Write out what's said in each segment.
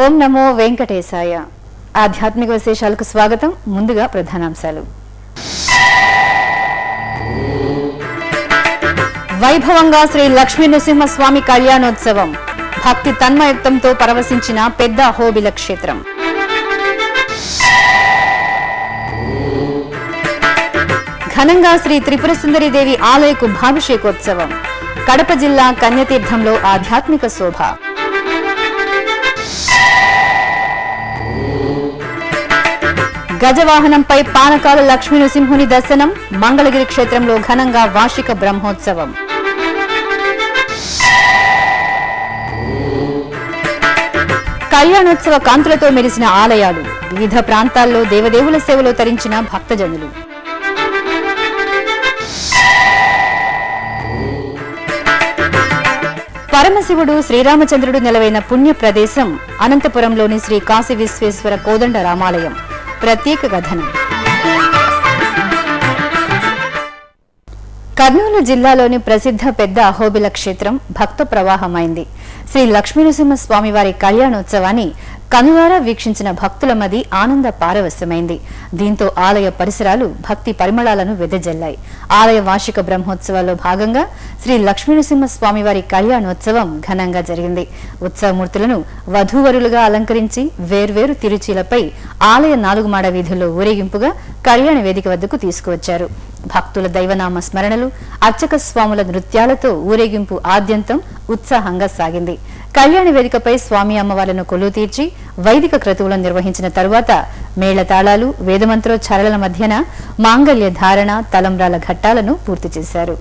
ఓం నమో వెంకటేశాయ. ఆధ్యాత్మిక విశేషాలకు స్వాగతం. ముందుగా ప్రధానాంశాలు. వైభవంగా శ్రీ లక్ష్మీ నృసింహస్వామి కళ్యాణోత్సవం. భక్తి తన్మయత్వంతో పరవశించిన పెద్ద అహోబిల క్షేత్రం. ఘనంగా శ్రీ త్రిపుర సుందరీదేవి ఆలయ కుంభాభిషేకోత్సవం. కడప జిల్లా కన్యతీర్థంలో ఆధ్యాత్మిక శోభ. గజవాహనంపై పానకాల లక్ష్మీ నృసింహుని దర్శనం. మంగళగిరి క్షేత్రంలో ఘనంగా వార్షిక బ్రహ్మోత్సవం. కళ్యాణోత్సవ కాంతులతో మెరిసిన ఆలయాలు. వివిధ ప్రాంతాల్లో దేవదేవుల సేవలో తరించిన భక్తజనులు. పరమశివుడు శ్రీరామచంద్రుడు నెలవైన పుణ్య ప్రదేశం అనంతపురంలోని శ్రీ కాశీ విశ్వేశ్వర కోదండ రామాలయం. ప్రత్యేక కథనం. కర్నూలు జిల్లాలోని ప్రసిద్ధ పెద్ద అహోబిల క్షేత్రం భక్త ప్రవాహమైంది. శ్రీ లక్ష్మీనరసింహ స్వామివారి కళ్యాణోత్సవాన్ని కనులారా వీక్షించిన భక్తుల మది ఆనంద పారవశ్యమైంది. దీంతో ఆలయ పరిసరాలు భక్తి పరిమళాలను వెదజల్లాయి. ఆలయ వార్షిక బ్రహ్మోత్సవాల్లో భాగంగా శ్రీ లక్ష్మీనరసింహ స్వామివారి కళ్యాణోత్సవం ఘనంగా జరిగింది. ఉత్సవమూర్తులను వధూవరులుగా అలంకరించి వేర్వేరు తిరుచీలపై ఆలయ 4 మాడ వీధుల్లో ఊరేగింపుగా కళ్యాణ వేదిక వద్దకు తీసుకువచ్చారు. భక్తుల దైవనామ స్మరణలు, అర్చక స్వాముల నృత్యాలతో ఊరేగింపు ఆద్యంతం ఉత్సాహంగా సాగింది. కళ్యాణ వేదికపై స్వామి అమ్మవార్లను కొలువు తీర్చి వైదిక క్రతువులను నిర్వహించిన తరువాత మేళతాళాలు, వేదమంత్రోచ్చారణల మధ్యన మాంగళ్య ధారణ, తలంబ్రాల ఘట్టాలను పూర్తి చేశారు.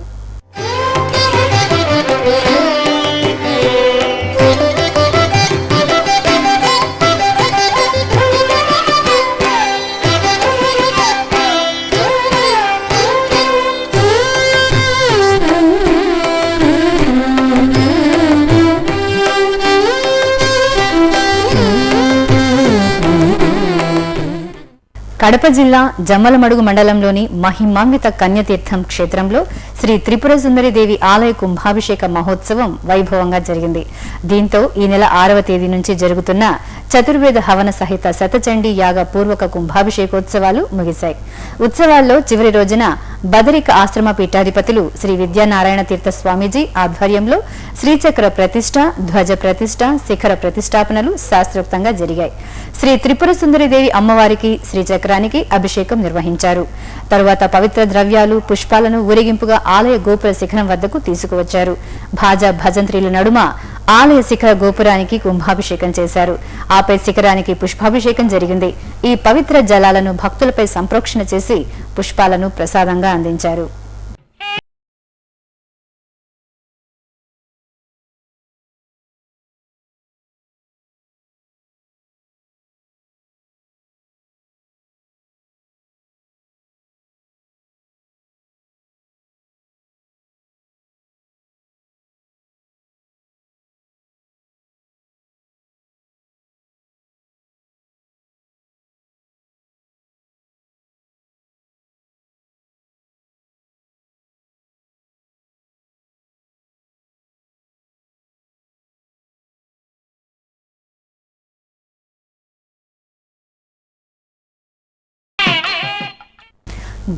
కడప జిల్లా జమ్మలమడుగు మండలంలోని మహిమాన్విత కన్యతీర్థం క్షేత్రంలో శ్రీ త్రిపుర సుందరీదేవి ఆలయ కుంభాభిషేక మహోత్సవం వైభవంగా జరిగింది. దీంతో ఈ నెల 6వ తేదీ నుంచి జరుగుతున్న చతుర్వేద హవన సహిత శతచండీ యాగ పూర్వక కుంభాభిషేకోత్సవాలు ముగిశాయి. ఉత్సవాల్లో చివరి రోజున బదరిక ఆశ్రమ పీఠాధిపతులు శ్రీ విద్యానారాయణ తీర్థ స్వామీజీ ఆధ్వర్యంలో శ్రీచక్ర ప్రతిష్ఠ, ధ్వజ ప్రతిష్ఠ, శిఖర ప్రతిష్టాపనలు శాస్త్రోక్తంగా జరిగాయి. శ్రీ త్రిపుర సుందరీదేవి అమ్మవారికి శ్రీచక్రానికి అభిషేకం నిర్వహించారు. తరువాత పవిత్ర ద్రవ్యాలు, పుష్పాలను ఊరేగింపుగా ఆలయ గోపుర శిఖరం వద్దకు తీసుకువచ్చారు. భాజా భజంత్రీల నడుమ ఆలయ శిఖర గోపురానికి కుంభాభిషేకం చేశారు. ఆపై శిఖరానికి పుష్పాభిషేకం జరిగింది. ఈ పవిత్ర జలాలను భక్తులపై సంప్రోక్షణ చేసి పుష్పాలను ప్రసాదంగా అందించారు.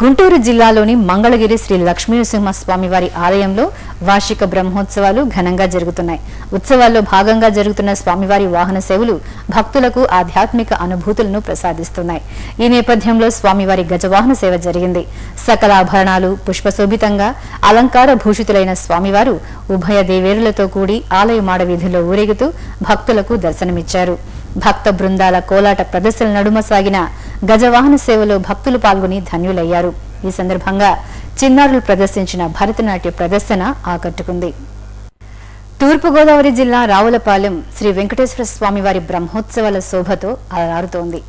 గుంటూరు జిల్లాలోని మంగళగిరి శ్రీ లక్ష్మీనరసింహ స్వామివారి ఆలయంలో వార్షిక బ్రహ్మోత్సవాలు ఘనంగా జరుగుతున్నాయి. ఉత్సవాల్లో భాగంగా జరుగుతున్న స్వామివారి వాహన సేవలు భక్తులకు ఆధ్యాత్మిక అనుభూతులను ప్రసాదిస్తున్నాయి. ఈ నేపథ్యంలో స్వామివారి గజవాహన సేవ జరిగింది. సకల ఆభరణాలు పుష్పశోభితంగా అలంకార భూషితులైన స్వామివారు ఉభయ దేవేరులతో కూడి ఆలయ మాడ వీధుల్లో ఊరేగుతూ భక్తులకు దర్శనమిచ్చారు. భక్త బృందాల కోలాట ప్రదర్శనల నడుమ సాగిన గజవాహన సేవలో భక్తులు పాల్గొని ధన్యులయ్యారు. ఈ సందర్భంగా చిన్నారులు ప్రదర్శించిన భరతనాట్య ప్రదర్శన ఆకట్టుకుంది. తూర్పుగోదావరి జిల్లా రావులపాలెం శ్రీ వెంకటేశ్వర స్వామివారి బ్రహ్మోత్సవాల శోభతో అలరారుతోంది.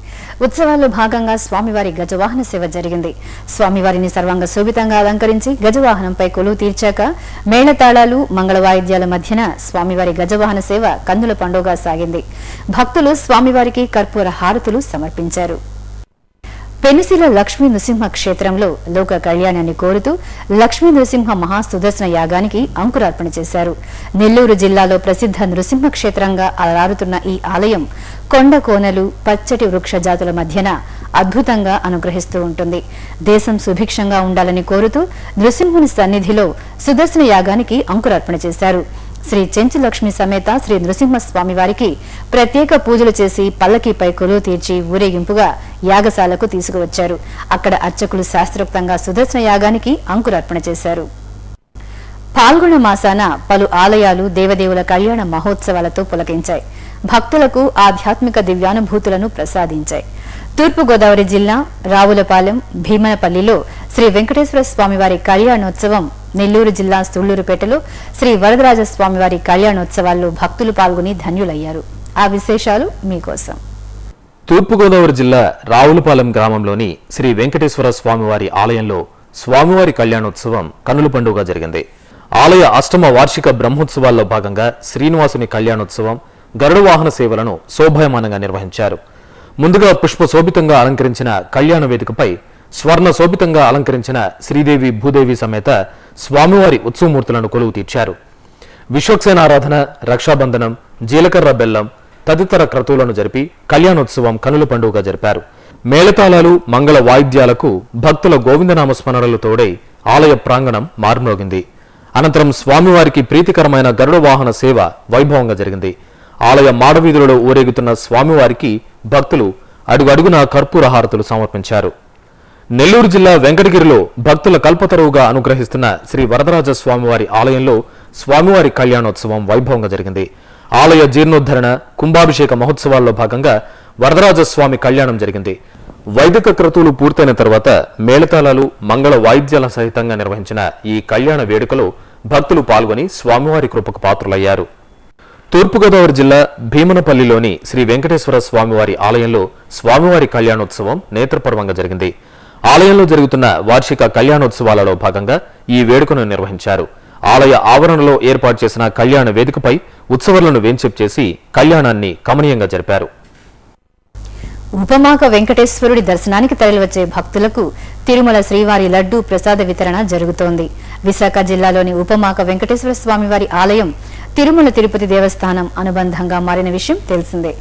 ఉత్సవాల్లో భాగంగా స్వామివారి గజవాహన సేవ జరిగింది. స్వామివారిని సర్వాంగ శోభితంగా అలంకరించి గజవాహనంపై కొలువు తీర్చాక మేళతాళాలు, మంగళ వాయిద్యాల మధ్యన స్వామివారి గజవాహన సేవ కన్నుల పండుగగా సాగింది. భక్తులు స్వామివారికి కర్పూర హారతులు సమర్పించారు. పెనుసిల లక్ష్మీ నృసింహ క్షేత్రంలో లోక కళ్యాణాన్ని కోరుతూ లక్ష్మీ నృసింహ మహాసుదర్శన యాగానికి అంకురార్పణ చేశారు. నెల్లూరు జిల్లాలో ప్రసిద్ధ నృసింహ క్షేత్రంగా అలరారుతున్న ఈ ఆలయం కొండ కోనలు, పచ్చటి వృక్ష జాతుల మధ్యన అద్భుతంగా అనుగ్రహిస్తూ ఉంటుంది. దేశం సుభిక్షంగా ఉండాలని కోరుతూ నృసింహుని సన్నిధిలో సుదర్శన యాగానికి అంకురార్పణ చేశారు. శ్రీ చెంచు లక్ష్మి సమేత శ్రీ నృసింహస్వామి వారికి ప్రత్యేక పూజలు చేసి పల్లకీపై కొలువు తీర్చి ఊరేగింపుగా యాగశాలకు తీసుకువచ్చారు. అక్కడ అర్చకులు శాస్త్రోక్తంగా సుదర్శన యాగానికి అంకురార్పణ చేశారు. పాల్గొన మాసాన పలు ఆలయాలు దేవదేవుల కళ్యాణ మహోత్సవాలతో పులకించాయి. భక్తులకు ఆధ్యాత్మిక దివ్యానుభూతులను ప్రసాదించాయి. తూర్పుగోదావరి జిల్లా రావులపాలెం, భీమనపల్లిలో శ్రీ వెంకటేశ్వర స్వామివారి కళ్యాణోత్సవం, నెల్లూరు జిల్లా సుళ్లూరుపేటలో శ్రీ వరదరాజ స్వామివారి కళ్యాణోత్సవాల్లో భక్తులు పాల్గొని ధన్యులయ్యారు. ఆ విశేషాలు మీకోసం. తూర్పుగోదావరి జిల్లా రావులపాలెం గ్రామంలోని శ్రీ వెంకటేశ్వర స్వామివారి ఆలయంలో స్వామివారి కళ్యాణోత్సవం కన్నుల పండుగ జరిగింది. ఆలయ అష్టమ వార్షిక బ్రహ్మోత్సవాల్లో భాగంగా శ్రీనివాసుని కళ్యాణోత్సవం, గరుడ వాహన సేవలను శోభాయమానంగా నిర్వహించారు. ముందుగా పుష్ప శోభితంగా అలంకరించిన కళ్యాణ వేదికపై స్వర్ణ శోభితంగా అలంకరించిన శ్రీదేవి భూదేవి సమేత స్వామివారి ఉత్సవమూర్తులను కొలువు తీర్చారు. విశ్వక్సేనారాధన, రక్షాబంధనం, జీలకర్ర బెల్లం తదితర క్రతువులను జరిపి కళ్యాణోత్సవం కనుల పండుగగా జరిపారు. మేళతాళాలు, మంగళ వాయిద్యాలకు భక్తుల గోవిందనామ స్మరణలు తోడై ఆలయ ప్రాంగణం మారుమ్రోగింది. అనంతరం స్వామివారికి ప్రీతికరమైన గరుడ వాహన సేవ వైభవంగా జరిగింది. ఆలయ మాడవీధులలో ఊరేగుతున్న స్వామివారికి భక్తులు అడుగడుగున కర్పూర హారతులు సమర్పించారు. నెల్లూరు జిల్లా వెంకటగిరిలో భక్తుల కల్పతరువుగా అనుగ్రహిస్తున్న శ్రీ వరదరాజ స్వామివారి ఆలయంలో స్వామివారి కళ్యాణోత్సవం వైభవంగా జరిగింది. ఆలయ జీర్ణోద్ధరణ, కుంభాభిషేక మహోత్సవాల్లో భాగంగా వరదరాజ స్వామి కళ్యాణం జరిగింది. వైదిక క్రతువులు పూర్తయిన తర్వాత మేళతాళాలు, మంగళ వాయిద్యాల సహితంగా నిర్వహించిన ఈ కళ్యాణ వేడుకలో భక్తులు పాల్గొని స్వామివారి కృపకు పాత్రులయ్యారు. తూర్పుగోదావరి జిల్లా భీమనపల్లిలోని శ్రీ వెంకటేశ్వర స్వామివారి ఆలయంలో స్వామివారి కళ్యాణోత్సవం నేత్రపర్వంగా జరిగింది. ఆలయంలో జరుగుతున్న వార్షిక కళ్యాణోత్సవాలలో భాగంగా ఈ వేడుకను నిర్వహించారు. ఆలయ ఆవరణలో ఏర్పాటు చేసిన కళ్యాణ వేదికపై ఉత్సవాలను వేంచేపు చేసి కళ్యాణాన్ని కమనీయంగా జరిపారు. ఉపమాక వెంకటేశ్వరుడి దర్శనానికి తరలివచ్చే భక్తులకు తిరుమల శ్రీవారి లడ్డూ ప్రసాద వితరణ జరుగుతోంది. విశాఖ జిల్లాలోని ఉపమాక వెంకటేశ్వర స్వామివారి ఆలయం తిరుమల తిరుపతి దేవస్థానం అనుబంధంగా మారిన విషయం తెలిసిందే.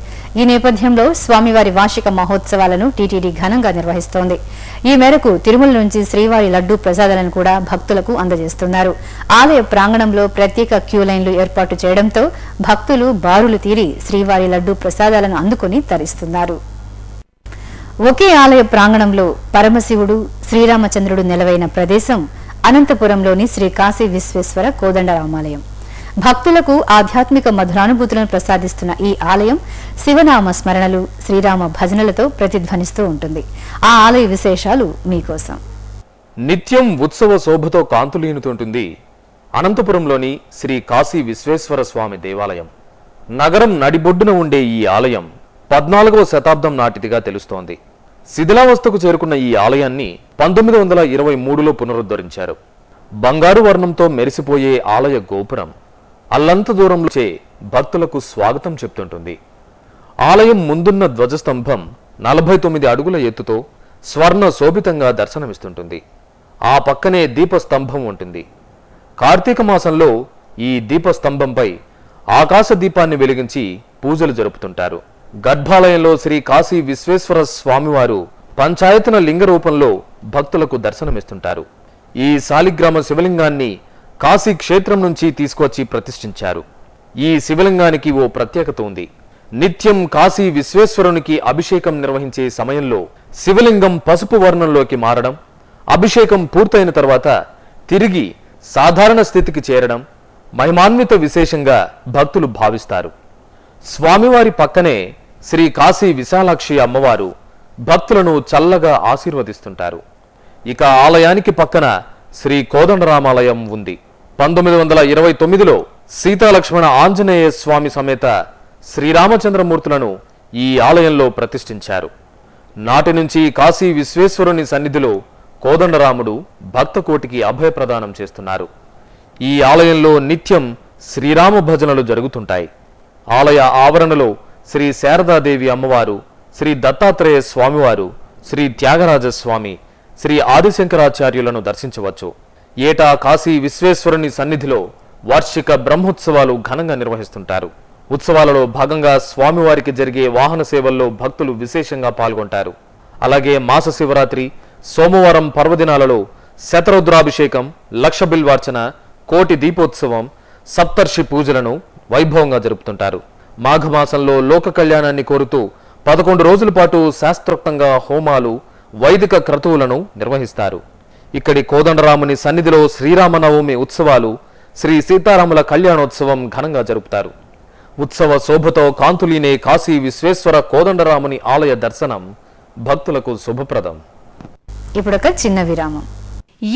ఈ నేపథ్యంలో స్వామివారి వార్షిక మహోత్సవాలను టీటీడీ ఘనంగా నిర్వహిస్తోంది. ఈ మేరకు తిరుమల నుంచి శ్రీవారి లడ్డూ ప్రసాదాలను కూడా భక్తులకు అందజేస్తున్నారు. ఆలయ ప్రాంగణంలో ప్రత్యేక క్యూ లైన్లు ఏర్పాటు చేయడంతో భక్తులు బారులు తీరి శ్రీవారి లడ్డూ ప్రసాదాలను అందుకుని తరిస్తున్నారు. ఒకే ఆలయ ప్రాంగణంలో పరమశివుడు, శ్రీరామచంద్రుడు నెలవైన ప్రదేశం అనంతపురంలోని శ్రీ కాశీ విశ్వేశ్వర కోదండరామాలయం. భక్తులకు ఆధ్యాత్మిక మధురానుభూతులను ప్రసాదిస్తున్న ఈ ఆలయం శివనామ స్మరణలు, శ్రీరామ భజనలతో ప్రతిధ్వనిస్తూ ఉంటుంది. ఆ ఆలయ విశేషాలు మీకోసం. నిత్యం ఉత్సవ శోభతో కాంతులీనుతుంటుంది అనంతపురంలోని శ్రీ కాశీ విశ్వేశ్వర స్వామి దేవాలయం. నగరం నడిబొడ్డున ఉండే ఈ ఆలయం 14వ శతాబ్దం నాటిదిగా తెలుస్తోంది. శిథిలావస్థకు చేరుకున్న ఈ ఆలయాన్ని 1923లో పునరుద్ధరించారు. బంగారు వర్ణంతో మెరిసిపోయే ఆలయ గోపురం అల్లంత దూరంలో భక్తులకు స్వాగతం చెప్తుంటుంది. ఆలయం ముందున్న ధ్వజస్తంభం 49 అడుగుల ఎత్తుతో స్వర్ణ శోభితంగా దర్శనమిస్తుంటుంది. ఆ పక్కనే దీపస్తంభం ఉంటుంది. కార్తీక మాసంలో ఈ దీపస్తంభంపై ఆకాశ దీపాన్ని వెలిగించి పూజలు జరుపుతుంటారు. గర్భాలయంలో శ్రీ కాశీ విశ్వేశ్వర స్వామివారు పంచాయతన లింగ రూపంలో భక్తులకు దర్శనమిస్తుంటారు. ఈ శాలిగ్రామ శివలింగాన్ని కాశీ క్షేత్రం నుంచి తీసుకొచ్చి ప్రతిష్ఠించారు. ఈ శివలింగానికి ఓ ప్రత్యేకత ఉంది. నిత్యం కాశీ విశ్వేశ్వరునికి అభిషేకం నిర్వహించే సమయంలో శివలింగం పసుపు వర్ణంలోకి మారడం, అభిషేకం పూర్తయిన తర్వాత తిరిగి సాధారణ స్థితికి చేరడం మహిమాన్విత విశేషంగా భక్తులు భావిస్తారు. స్వామివారి పక్కనే శ్రీ కాశీ విశాలాక్షి అమ్మవారు భక్తులను చల్లగా ఆశీర్వదిస్తుంటారు. ఇక ఆలయానికి పక్కన శ్రీ కోదండరామాలయం ఉంది. 1929లో సీతాలక్ష్మణ ఆంజనేయ స్వామి సమేత శ్రీరామచంద్రమూర్తులను ఈ ఆలయంలో ప్రతిష్ఠించారు. నాటి నుంచి కాశీ విశ్వేశ్వరుని సన్నిధిలో కోదండరాముడు భక్తకోటికి అభయప్రదానం చేస్తున్నారు. ఈ ఆలయంలో నిత్యం శ్రీరామ భజనలు జరుగుతుంటాయి. ఆలయ ఆవరణలో శ్రీ శారదాదేవి అమ్మవారు, శ్రీ దత్తాత్రేయ స్వామివారు, శ్రీ త్యాగరాజస్వామి, శ్రీ ఆదిశంకరాచార్యులను దర్శించవచ్చు. ఏటా కాశీ విశ్వేశ్వరుని సన్నిధిలో వార్షిక బ్రహ్మోత్సవాలు ఘనంగా నిర్వహిస్తుంటారు. ఉత్సవాలలో భాగంగా స్వామివారికి జరిగే వాహన సేవల్లో భక్తులు విశేషంగా పాల్గొంటారు. అలాగే మాస శివరాత్రి, సోమవారం పర్వదినాలలో శతరుద్రాభిషేకం, లక్ష బిల్వార్చన, కోటి దీపోత్సవం, సప్తర్షి పూజలను వైభవంగా జరుపుతుంటారు. మాఘమాసంలో లోక కళ్యాణాన్ని కోరుతూ 11 రోజుల పాటు శాస్త్రోక్తంగా హోమాలు, వైదిక క్రతువులను నిర్వహిస్తారు. ఇక్కడి కోదండరాముని సన్నిధిలో శ్రీరామనవమి ఉత్సవాలు, శ్రీ సీతారాముల కళ్యాణోత్సవం ఘనంగా జరుపుతారు. ఉత్సవ శోభతో కాంతులీనే కాశీ విశ్వేశ్వర కోదండరాముని ఆలయ దర్శనం భక్తులకు శుభప్రదం. ఇప్పుడొక చిన్న విరామం.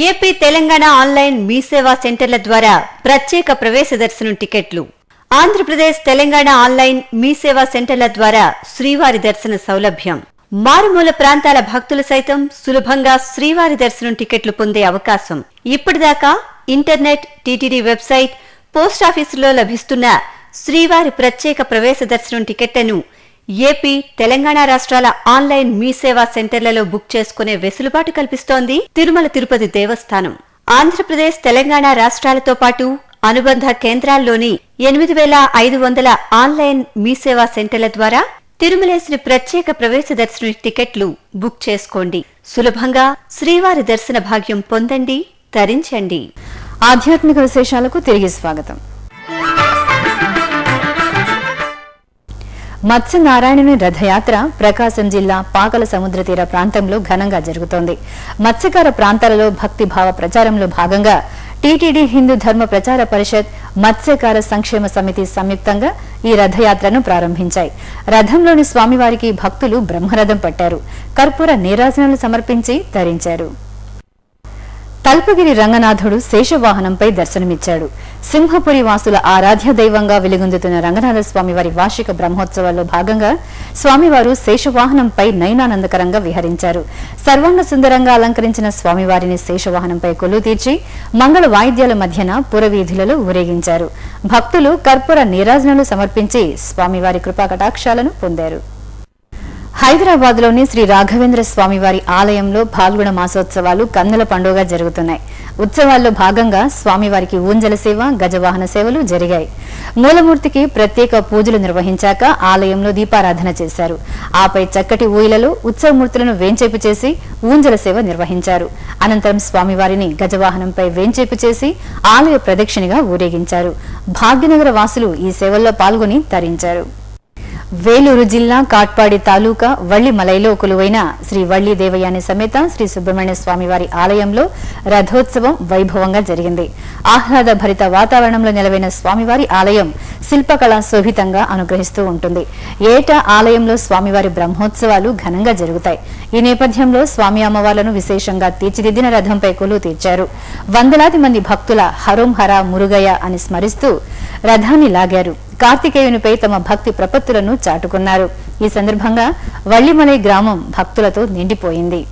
ఏపీ తెలంగాణ ఆన్లైన్ మీ సేవా సెంటర్ల ద్వారా ప్రత్యేక ప్రవేశ దర్శనం టికెట్లు. ఆంధ్రప్రదేశ్ తెలంగాణ ఆన్లైన్ మీ సేవా సెంటర్ల ద్వారా శ్రీవారి దర్శన సౌలభ్యం. మారుమూల ప్రాంతాల భక్తులు సైతం సులభంగా శ్రీవారి దర్శనం టికెట్లు పొందే అవకాశం. ఇప్పటిదాకా ఇంటర్నెట్, టీటీడీ వెబ్సైట్, పోస్టాఫీసులో లభిస్తున్న శ్రీవారి ప్రత్యేక ప్రవేశ దర్శనం టికెట్లను ఏపీ, తెలంగాణ రాష్ట్రాల ఆన్లైన్ మీ సేవా సెంటర్లలో బుక్ చేసుకునే వెసులుబాటు కల్పిస్తోంది తిరుమల తిరుపతి దేవస్థానం. ఆంధ్రప్రదేశ్, తెలంగాణ రాష్ట్రాలతో పాటు అనుబంధ కేంద్రాల్లోని 8,500 ఆన్లైన్ మీ సేవా సెంటర్ల ద్వారా తిరుమలేశ్వరి ప్రత్యేక ప్రవేశ దర్శన టికెట్లు బుక్ చేసుకోండి. సులభంగా శ్రీవారి దర్శన భాగ్యం పొందండి, తరించండి. ఆధ్యాత్మిక విశేషాలకు తిరిగి స్వాగతం. మత్స్యనారాయణుని రథయాత్ర ప్రకాశం జిల్లా పాకల సముద్ర తీర ప్రాంతంలో ఘనంగా జరుగుతోంది. మత్స్యకార ప్రాంతాలలో భక్తిభావ ప్రచారంలో భాగంగా టీటీడీ హిందూ ధర్మ ప్రచార పరిషత్, మత్స్యకార సంక్షేమ సమితి సంయుక్తంగా ఈ రథయాత్రను ప్రారంభించాయి. రథంలోని స్వామివారికి భక్తులు బ్రహ్మరథం పట్టారు. కర్పూర నీరాజనాలు సమర్పించి తరించారు. తల్పగిరి రంగనాథుడు శేషవాహనంపై దర్శనమిచ్చాడు. సింహపురి వాసుల ఆరాధ్య దైవంగా వెలుగొందుతున్న రంగనాథ స్వామివారి వార్షిక బ్రహ్మోత్సవాల్లో భాగంగా స్వామివారు శేషవాహనంపై నయనానందకరంగా విహరించారు. సర్వాంగ సుందరంగా అలంకరించిన స్వామివారిని శేషవాహనంపై కొలువు తీర్చి మంగళ వాయిద్యాల మధ్యన పురవీధులలో ఊరేగించారు. భక్తులు కర్పూర నీరాజనాలు సమర్పించి స్వామివారి కృపా కటాక్షాలను పొందారు. హైదరాబాద్లోని శ్రీ రాఘవేంద్ర స్వామివారి ఆలయంలో పాల్గొన మాసోత్సవాలు కన్నుల పండుగ జరుగుతున్నాయి. ఉత్సవాల్లో భాగంగా స్వామివారికి ఊంజల సేవ, గజవాహన సేవలు జరిగాయి. మూలమూర్తికి ప్రత్యేక పూజలు నిర్వహించాక ఆలయంలో దీపారాధన చేశారు. ఆపై చక్కటి ఊయలలో ఉత్సవమూర్తులను వేంచేపు చేసి ఊంజల సేవ నిర్వహించారు. అనంతరం స్వామివారిని గజవాహనంపై వేంచేపు చేసి ఆలయ ప్రదక్షిణగా ఊరేగించారు. భాగ్యనగర వాసులు ఈ సేవల్లో పాల్గొని తరించారు. వేలూరు జిల్లా కాట్పాడి తాలూకా వళ్లిమలైలో కొలువైన శ్రీ వళ్లి దేవయాని సమేత శ్రీ సుబ్రహ్మణ్య స్వామివారి ఆలయంలో రథోత్సవం వైభవంగా జరిగింది. ఆహ్లాద భరిత వాతావరణంలో నెలవైన స్వామివారి ఆలయం శిల్పకళా శోభితంగా అనుగ్రహిస్తూ ఉంటుంది. ఏటా ఆలయంలో స్వామివారి బ్రహ్మోత్సవాలు ఘనంగా జరుగుతాయి. ఈ నేపథ్యంలో స్వామి అమ్మవార్లను విశేషంగా తీర్చిదిద్దిన రథంపై కొలువు తీర్చారు. వందలాది మంది భక్తుల హరోం హర మురుగయ్య అని స్మరిస్తూ రథాన్ని లాగారు. కార్తికేయునిపై తమ భక్తి ప్రపత్తులను చాటుకున్నారు. ఈ సందర్భంగా వళ్లిమలై గ్రామం భక్తులతో నిండిపోయింది.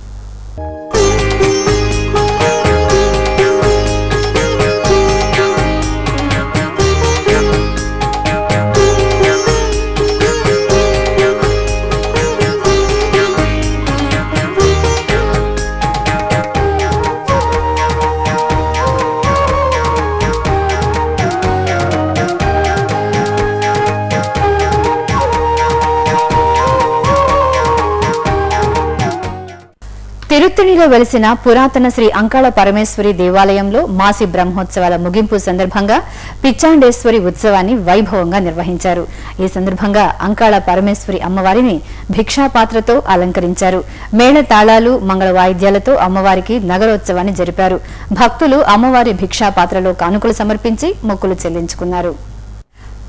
తిరుత్తణిలో వెలిసిన పురాతన శ్రీ అంకాళ పరమేశ్వరి దేవాలయంలో మాసి బ్రహ్మోత్సవాల ముగింపు సందర్భంగా పిచ్చాండేశ్వరి ఉత్సవాన్ని వైభవంగా నిర్వహించారు. ఈ సందర్భంగా అంకాళ పరమేశ్వరి అమ్మవారిని భిక్షాపాత్రతో అలంకరించారు. మేళ తాళాలు, మంగళ వాయిద్యాలతో అమ్మవారికి నగరోత్సవాన్ని జరిపారు. భక్తులు అమ్మవారి భిక్షాపాత్రలో కానుకలు సమర్పించి మొక్కులు చెల్లించుకున్నారు.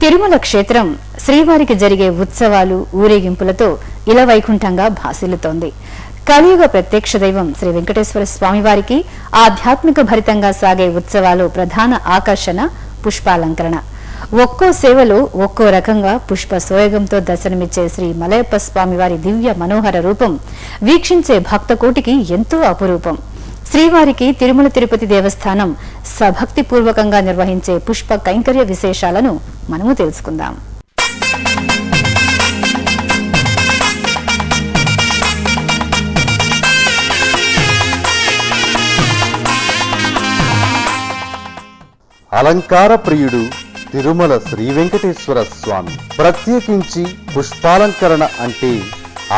తిరుమల క్షేత్రం శ్రీవారికి జరిగే ఉత్సవాలు, ఊరేగింపులతో ఇలవైకుంఠంగా భాసిల్లుతోంది. కలియుగ ప్రత్యక్ష దైవం శ్రీ వెంకటేశ్వర స్వామివారికి ఆధ్యాత్మిక భరితంగా సాగే ఉత్సవాలు ప్రధాన ఆకర్షణ పుష్పాలంకరణ. ఒక్కో సేవలో ఒక్కో రకంగా పుష్ప సోయగంతో దర్శనమిచ్చే శ్రీ మలయప్ప స్వామివారి దివ్య మనోహర రూపం వీక్షించే భక్త కోటికి ఎంతో అపురూపం. శ్రీవారికి తిరుమల తిరుపతి దేవస్థానం సభక్తిపూర్వకంగా నిర్వహించే పుష్ప కైంకర్య విశేషాలను మనము తెలుసుకుందాం. అలంకార ప్రియుడు తిరుమల శ్రీ వెంకటేశ్వర స్వామి. ప్రత్యేకించి పుష్పాలంకరణ అంటే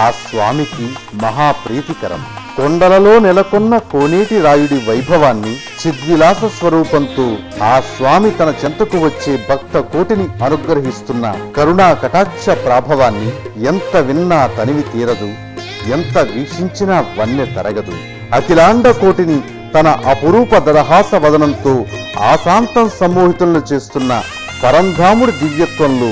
ఆ స్వామికి మహాప్రీతికరం. కొండలలో నెలకొన్న కోనేటి రాయుడి వైభవాన్ని, చిద్విలాస స్వరూపంతో ఆ స్వామి తన చెంతకు వచ్చే భక్త కోటిని అనుగ్రహిస్తున్న కరుణా కటాక్ష ప్రాభవాన్ని ఎంత విన్నా తనివి తీరదు, ఎంత వీక్షించినా వన్నె తరగదు. అఖిలాండ కోటిని తన అపురూప దరహాస వదనంతో ఆశాంతం సమ్మోహితులను చేస్తున్న పరంధాముడి దివ్యత్వంలో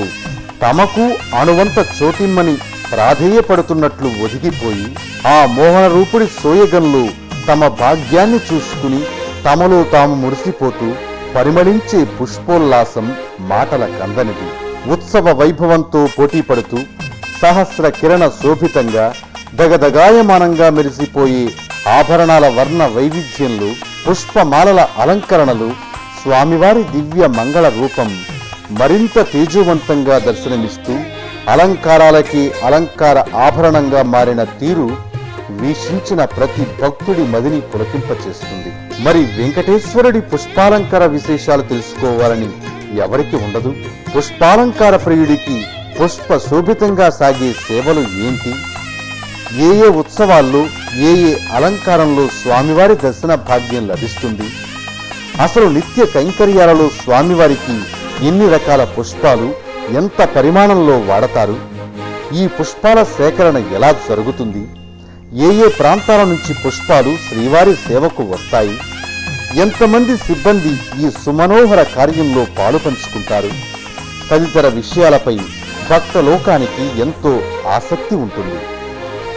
తమకు అణువంత చోటిమ్మని ప్రాధేయపడుతున్నట్లు ఒదిగిపోయి ఆ మోహన రూపుడి సోయగంలో తమ భాగ్యాన్ని చూసుకుని తమలో తాము మురిసిపోతూ పరిమళించే పుష్పోల్లాసం మాటల కందనిది. ఉత్సవ వైభవంతో పోటీపడుతూ సహస్ర కిరణ శోభితంగా దగదగాయమానంగా మెరిసిపోయే ఆభరణాల వర్ణ వైవిధ్యంలో పుష్పమాలల అలంకరణలు స్వామివారి దివ్య మంగళ రూపం మరింత తేజోవంతంగా దర్శనమిస్తూ అలంకారాలకి అలంకార ఆభరణంగా మారిన తీరు వీక్షించిన ప్రతి భక్తుడి మదిని పులకింపచేస్తుంది. మరి వెంకటేశ్వరుడి పుష్పాలంకార విశేషాలు తెలుసుకోవాలని ఎవరికి ఉండదు? పుష్పాలంకార ప్రియుడికి పుష్ప శోభితంగా సాగే సేవలు ఏంటి? ఏ ఏ ఉత్సవాల్లో ఏ ఏ అలంకారంలో స్వామివారి దర్శన భాగ్యం లభిస్తుంది? అసలు నిత్య కైంకర్యాలలో స్వామివారికి ఎన్ని రకాల పుష్పాలు ఎంత పరిమాణంలో వాడతారు? ఈ పుష్పాల సేకరణ ఎలా జరుగుతుంది? ఏ ఏ ప్రాంతాల నుంచి పుష్పాలు శ్రీవారి సేవకు వస్తాయి? ఎంతమంది సిబ్బంది ఈ సుమనోహర కార్యంలో పాలు పంచుకుంటారు? తదితర విషయాలపై భక్త లోకానికి ఎంతో ఆసక్తి ఉంటుంది.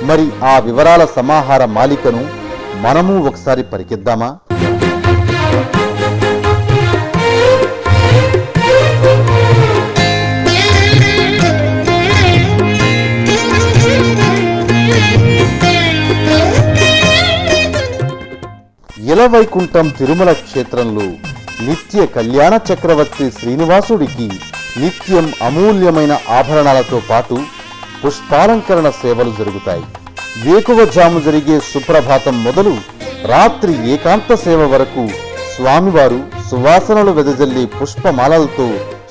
మరి ఆ వివరాల సమాహార మాలికను మనము ఒకసారి పరికిద్దామా? ఇలవైకుంఠం తిరుమల క్షేత్రంలో నిత్య కళ్యాణ చక్రవర్తి శ్రీనివాసుడికి నిత్యం అమూల్యమైన ఆభరణాలతో పాటు పుష్పాలంకరణ సేవలు జరుగుతాయి. వేకువజాము జరిగే సుప్రభాతం మొదలు రాత్రి ఏకాంత సేవ వరకు స్వామివారు సువాసనలు వెదజల్లి పుష్పమాలలతో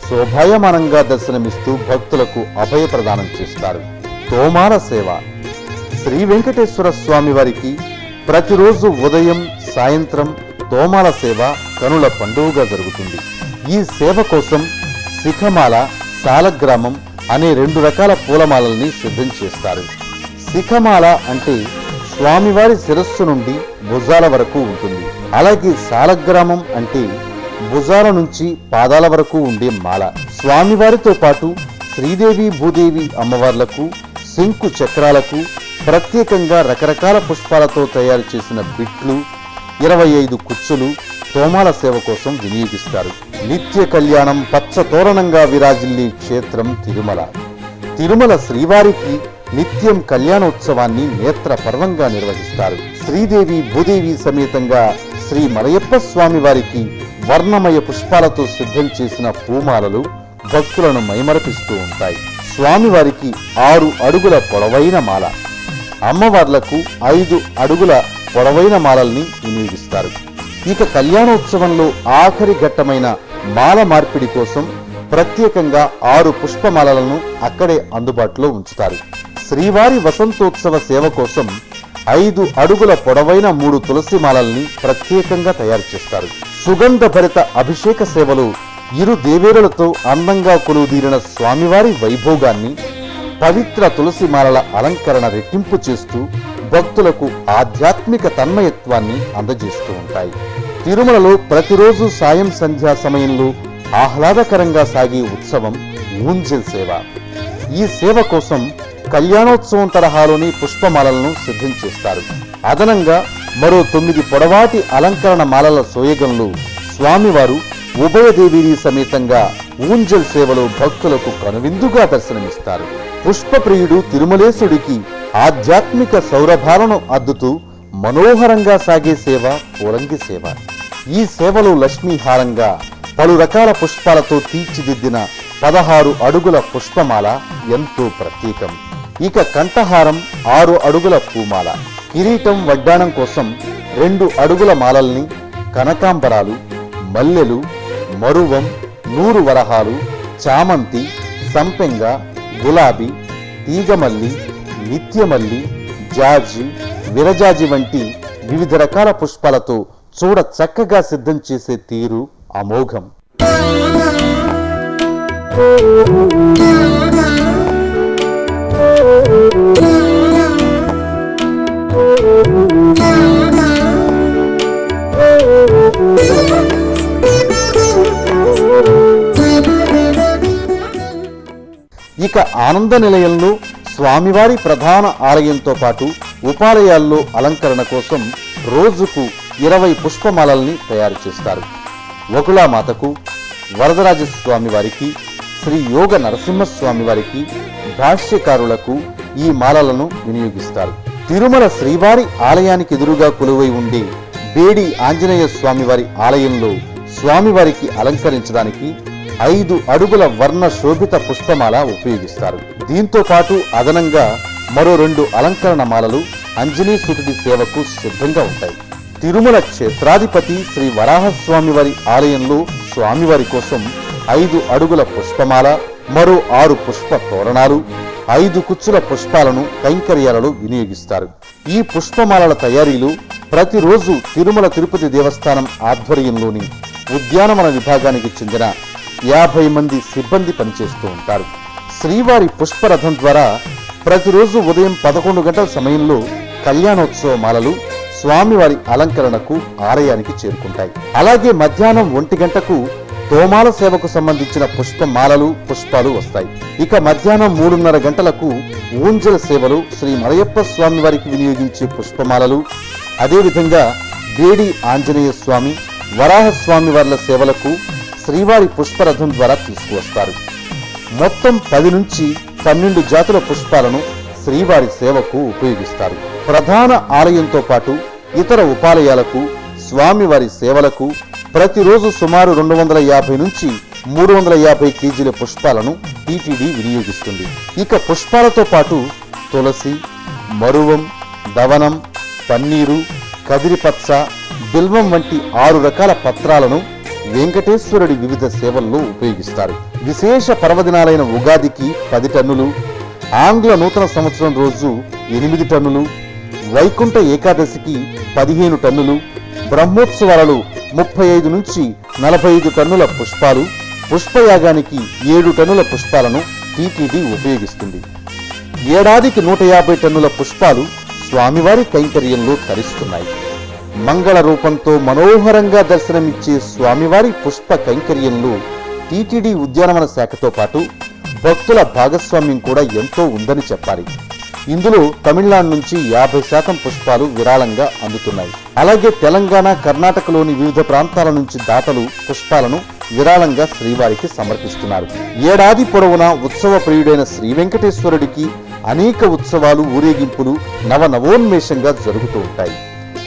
శోభాయమానంగా దర్శనమిస్తూ భక్తులకు అభయ ప్రదానం చేస్తారు. తోమాల సేవ. శ్రీ వెంకటేశ్వర స్వామి వారికి ప్రతిరోజు ఉదయం సాయంత్రం తోమాల సేవ కనుల పండుగగా జరుగుతుంది. ఈ సేవ కోసం శిఖమాల, సాలగ్రామం అనే 2 రకాల పూలమాలల్ని సిద్ధం చేస్తారు. శిఖమాల అంటే స్వామివారి శిరస్సు నుండి భుజాల వరకు ఉంటుంది. అలాగే సాలగ్రామం అంటే భుజాల నుంచి పాదాల వరకు ఉండే మాల. స్వామివారితో పాటు శ్రీదేవి భూదేవి అమ్మవార్లకు, శంకు చక్రాలకు ప్రత్యేకంగా రకరకాల పుష్పాలతో తయారు చేసిన బిట్లు, 25 కుచ్చులు తోమాల సేవ కోసం వినియోగిస్తారు. నిత్య కళ్యాణం పచ్చ తోరణంగా విరాజిల్లే క్షేత్రం తిరుమల. తిరుమల శ్రీవారికి నిత్యం కళ్యాణోత్సవాన్ని నేత్ర పర్వంగా నిర్వహిస్తారు. శ్రీదేవి భూదేవి సమేతంగా శ్రీ మలయప్ప స్వామి వారికి వర్ణమయ పుష్పాలతో సిద్ధం చేసిన పూమాలలు భక్తులను మైమరపిస్తూ ఉంటాయి. స్వామివారికి 6 అడుగుల పొడవైన మాల, అమ్మవార్లకు 5 అడుగుల పొడవైన మాలల్ని వినియోగిస్తారు. ఇక కళ్యాణోత్సవంలో ఆఖరి ఘట్టమైన మాల మార్పిడి కోసం ప్రత్యేకంగా 6 పుష్పమాలలను అక్కడే అందుబాటులో ఉంచుతారు. శ్రీవారి వసంతోత్సవ సేవ కోసం 5 అడుగుల పొడవైన 3 తులసి మాలల్ని ప్రత్యేకంగా తయారు చేస్తారు. సుగంధ భరిత అభిషేక సేవలు ఇరు దేవేరులతో అందంగా కొలువుదీరిన స్వామివారి వైభోగాన్ని పవిత్ర తులసి మాలల అలంకరణ రెట్టింపు చేస్తూ భక్తులకు ఆధ్యాత్మిక తన్మయత్వాన్ని అందజేస్తూ ఉంటాయి. తిరుమలలో ప్రతిరోజు సాయం సంధ్యా సమయంలో ఆహ్లాదకరంగా సాగే ఉత్సవం ఊంజల్ సేవ. ఈ సేవ కోసం కళ్యాణోత్సవం తరహాలోని పుష్పమాలలను సిద్ధం చేస్తారు. అదనంగా మరో 9 పొడవాటి అలంకరణ మాలల సోయగంలో స్వామివారు ఉభయదేవిని సమేతంగా ఊంజల్ సేవలో భక్తులకు కనువిందుగా దర్శనమిస్తారు. పుష్పప్రియుడు తిరుమలేశుడికి ఆధ్యాత్మిక సౌరభాలను అద్దుతూ మనోహరంగా సాగే సేవ పూలంగి సేవ. ఈ సేవలో లక్ష్మీహారంగా పలు రకాల పుష్పాలతో తీర్చిదిద్దిన 16 అడుగుల పుష్పమాల ఎంతో ప్రత్యేకం. ఇక కంఠహారం 6 అడుగుల పూమాల, కిరీటం వడ్డాణం కోసం 2 అడుగుల మాలల్ని, కనకాంబరాలు, మల్లెలు, మరువం, నూరు వరహాలు, చామంతి, సంపెంగ, గులాబీ, తీగమల్లి, నిత్యమల్లి, జాజి, విరజాజి వంటి వివిధ రకాల పుష్పాలతో చూడ చక్కగా సిద్ధం చేసే తీరు అమోఘం. ఇక ఆనంద నిలయంలో స్వామివారి ప్రధాన ఆలయంతో పాటు ఉపాలయాల్లో అలంకరణ కోసం రోజుకు 20 పుష్పమాలల్ని తయారు చేస్తారు. వకుళామాతకు, వరదరాజస్వామి వారికి, శ్రీ యోగ నరసింహస్వామి వారికి, భాష్యకారులకు ఈ మాలలను వినియోగిస్తారు. తిరుమల శ్రీవారి ఆలయానికి ఎదురుగా కొలువై ఉండే బేడి ఆంజనేయ స్వామివారి ఆలయంలో స్వామివారికి అలంకరించడానికి 5 అడుగుల వర్ణ శోభిత పుష్పమాల ఉపయోగిస్తారు. దీంతో పాటు అదనంగా మరో 2 అలంకరణ మాలలు అంజనీ సుతుడి సేవకు సిద్ధంగా ఉంటాయి. తిరుమల క్షేత్రాధిపతి శ్రీ వరాహస్వామి వారి ఆలయంలో స్వామివారి కోసం 5 అడుగుల పుష్పమాల, మరో 6 పుష్ప తోరణాలు, 5 కుచ్చుల పుష్పాలను కైంకర్యాలలో వినియోగిస్తారు. ఈ పుష్పమాలల తయారీలో ప్రతిరోజు తిరుమల తిరుపతి దేవస్థానం ఆధ్వర్యంలోని ఉద్యానవన విభాగానికి చెందిన 50 మంది సిబ్బంది పనిచేస్తూ ఉంటారు. శ్రీవారి పుష్పరథం ద్వారా ప్రతిరోజు ఉదయం 11 గంటల సమయంలో కళ్యాణోత్సవ మాలలు స్వామివారి అలంకరణకు ఆలయానికి చేరుకుంటాయి. అలాగే మధ్యాహ్నం 1 గంటకు తోమాల సేవకు సంబంధించిన పుష్పమాలలు, పుష్పాలు వస్తాయి. ఇక మధ్యాహ్నం 3:30 గంటలకు ఊంజల సేవలు శ్రీ మలయప్ప స్వామి వారికి వినియోగించే పుష్పమాలలు, అదేవిధంగా బేడి ఆంజనేయ స్వామి, వరాహస్వామి వార్ల సేవలకు శ్రీవారి పుష్పరథం ద్వారా తీసుకువస్తారు. మొత్తం 10 నుంచి 12 జాతుల పుష్పాలను శ్రీవారి సేవకు ఉపయోగిస్తారు. ప్రధాన ఆలయంతో పాటు ఇతర ఉపాలయాలకు, స్వామివారి సేవలకు ప్రతిరోజు సుమారు 250 నుంచి 350 కేజీల పుష్పాలను టీటీడీ వినియోగిస్తుంది. ఇక పుష్పాలతో పాటు తులసి, మరువం, దవనం, పన్నీరు, కదిరిపచ్చ, బిల్వం వంటి 6 రకాల పత్రాలను వెంకటేశ్వరుడి వివిధ సేవల్లో ఉపయోగిస్తారు. విశేష పర్వదినాలైన ఉగాదికి 10 టన్నులు, ఆంగ్ల నూతన సంవత్సరం రోజు 8 టన్నులు, వైకుంఠ ఏకాదశికి 15 టన్నులు, బ్రహ్మోత్సవాలలో 35 నుంచి 45 టన్నుల పుష్పాలు, పుష్పయాగానికి 7 టన్నుల పుష్పాలను టీటీడీ ఉపయోగిస్తుంది. ఏడాదికి 150 టన్నుల పుష్పాలు స్వామివారి కైంకర్యంలో తరిస్తున్నాయి. మంగళ రూపంతో మనోహరంగా దర్శనమిచ్చే స్వామివారి పుష్ప కైంకర్యంలో టీటీడీ ఉద్యానవన శాఖతో పాటు భక్తుల భాగస్వామ్యం కూడా ఎంతో ఉందని చెప్పాలి. ఇందులో తమిళనాడు నుంచి 50% పుష్పాలు విరాళంగా అందుతున్నాయి. అలాగే తెలంగాణ, కర్ణాటకలోని వివిధ ప్రాంతాల నుంచి దాతలు పుష్పాలను విరాళంగా శ్రీవారికి సమర్పిస్తున్నారు. ఏడాది పొడవునా ఉత్సవ ప్రియుడైన శ్రీ వెంకటేశ్వరుడికి అనేక ఉత్సవాలు, ఊరేగింపులు నవనవోన్మేషంగా జరుగుతూ ఉంటాయి.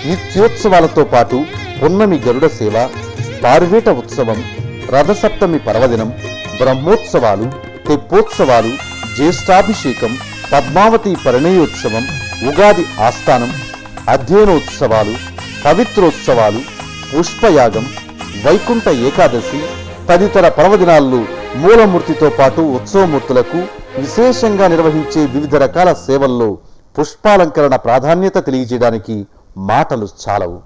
నిత్యోత్సవాలతో పాటు పున్నమి గరుడ సేవ, పార్వేట ఉత్సవం, రథసప్తమి పర్వదినం, బ్రహ్మోత్సవాలు, తెప్పోత్సవాలు, జ్యేష్ఠాభిషేకం, పద్మావతి పరిణయోత్సవం, ఉగాది ఆస్థానం, అధ్యయనోత్సవాలు, పవిత్రోత్సవాలు, పుష్పయాగం, వైకుంఠ ఏకాదశి తదితర పర్వదినాల్లో మూలమూర్తితో పాటు ఉత్సవమూర్తులకు విశేషంగా నిర్వహించే వివిధ రకాల సేవల్లో పుష్పాలంకరణ ప్రాధాన్యత తెలియజేయడానికి మాటలు చాలవు.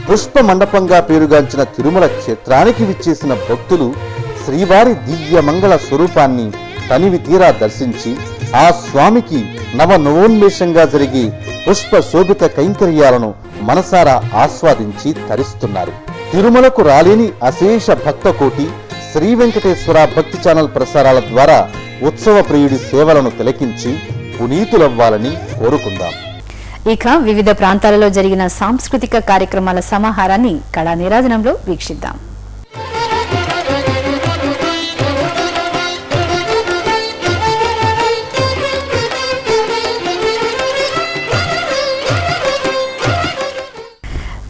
పుష్ప మండపంగా పేరుగాంచిన తిరుమల క్షేత్రానికి విచ్చేసిన భక్తులు శ్రీవారి దివ్యమంగళ స్వరూపాన్ని తనివి తీరా దర్శించి ఆ స్వామికి నవనవోన్మేషంగా జరిగే పుష్ప శోభిత కైంకర్యాలను మనసారా ఆస్వాదించి తరిస్తున్నారు. తిరుమలకు రాలేని అశేష భక్త కోటి శ్రీ వెంకటేశ్వర భక్తి ఛానల్ ప్రసారాల ద్వారా ఉత్సవ ప్రియుడి సేవలను తిలకించి పునీతులవ్వాలని కోరుకుందాం. ఇక వివిధ ప్రాంతాలలో జరిగిన సాంస్కృతిక కార్యక్రమాల సమాహారాన్ని కళా నీరాజనంలో వీక్షిద్దాం.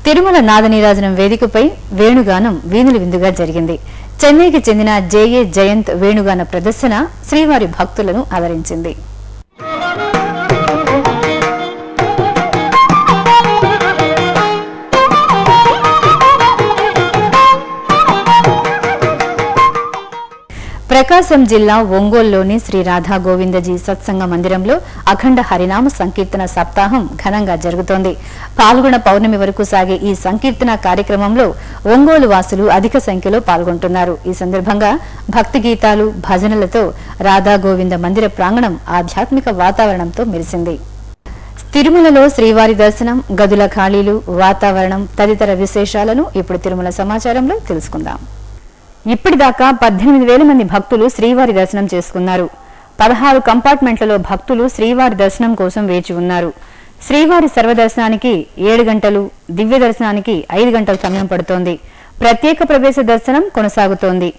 తిరుమల నాదనీరాజనం వేదికపై వేణుగానం వీణుల విందుగా జరిగింది. చెన్నైకి చెందిన జేఏ జయంత్ వేణుగాన ప్రదర్శన శ్రీవారి భక్తులను అలరించింది. ప్రకాశం జిల్లా ఒంగోలులోని శ్రీ రాధా గోవిందజీ సత్సంగ మందిరంలో అఖండ హరినామ సంకీర్తన సప్తాహం ఘనంగా జరుగుతోంది. పాల్గొన పౌర్ణమి వరకు సాగే ఈ సంకీర్తన కార్యక్రమంలో ఒంగోలు వాసులు అధిక సంఖ్యలో పాల్గొంటున్నారు. ఈ సందర్భంగా భక్తి గీతాలు, భజనలతో రాధా గోవింద మందిర ప్రాంగణం ఆధ్యాత్మిక వాతావరణంతో మెరిసింది. తిరుమలలో శ్రీవారి దర్శనం, గదుల ఖాళీలు, వాతావరణం తదితర విశేషాలను ఇప్పుడు తిరుమల సమాచారంలో తెలుసుకుందాం. ఇప్పటిదాకా 18,000 మంది భక్తులు శ్రీవారి దర్శనం చేసుకున్నారు. 16 కంపార్ట్మెంట్లలో భక్తులు శ్రీవారి దర్శనం కోసం వేచి ఉన్నారు. శ్రీవారి సర్వదర్శనానికి 7 గంటలు, దివ్య దర్శనానికి 5 గంటల సమయం పడుతోంది. ప్రత్యేక ప్రవేశ దర్శనం కొనసాగుతోంది.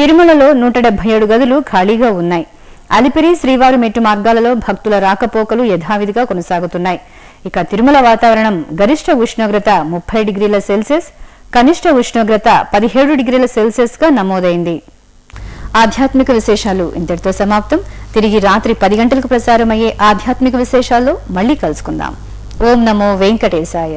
తిరుమలలో 177 గదులు ఖాళీగా ఉన్నాయి. అలిపిరి, శ్రీవారి మెట్టు మార్గాలలో భక్తుల రాకపోకలు యథావిధిగా కొనసాగుతున్నాయి. ఇక తిరుమల వాతావరణం గరిష్ట ఉష్ణోగ్రత 30 డిగ్రీల సెల్సియస్, కనిష్ట ఉష్ణోగ్రత 17 డిగ్రీల సెల్సియస్ గా నమోదైంది. ఆధ్యాత్మిక విశేషాలు ఇంతటితో సమాప్తం. తిరిగి రాత్రి 10 గంటలకు ప్రసారమయ్యే ఆధ్యాత్మిక విశేషాల్లో మళ్లీ కలుసుకుందాం. ఓం నమో వెంకటేశాయ.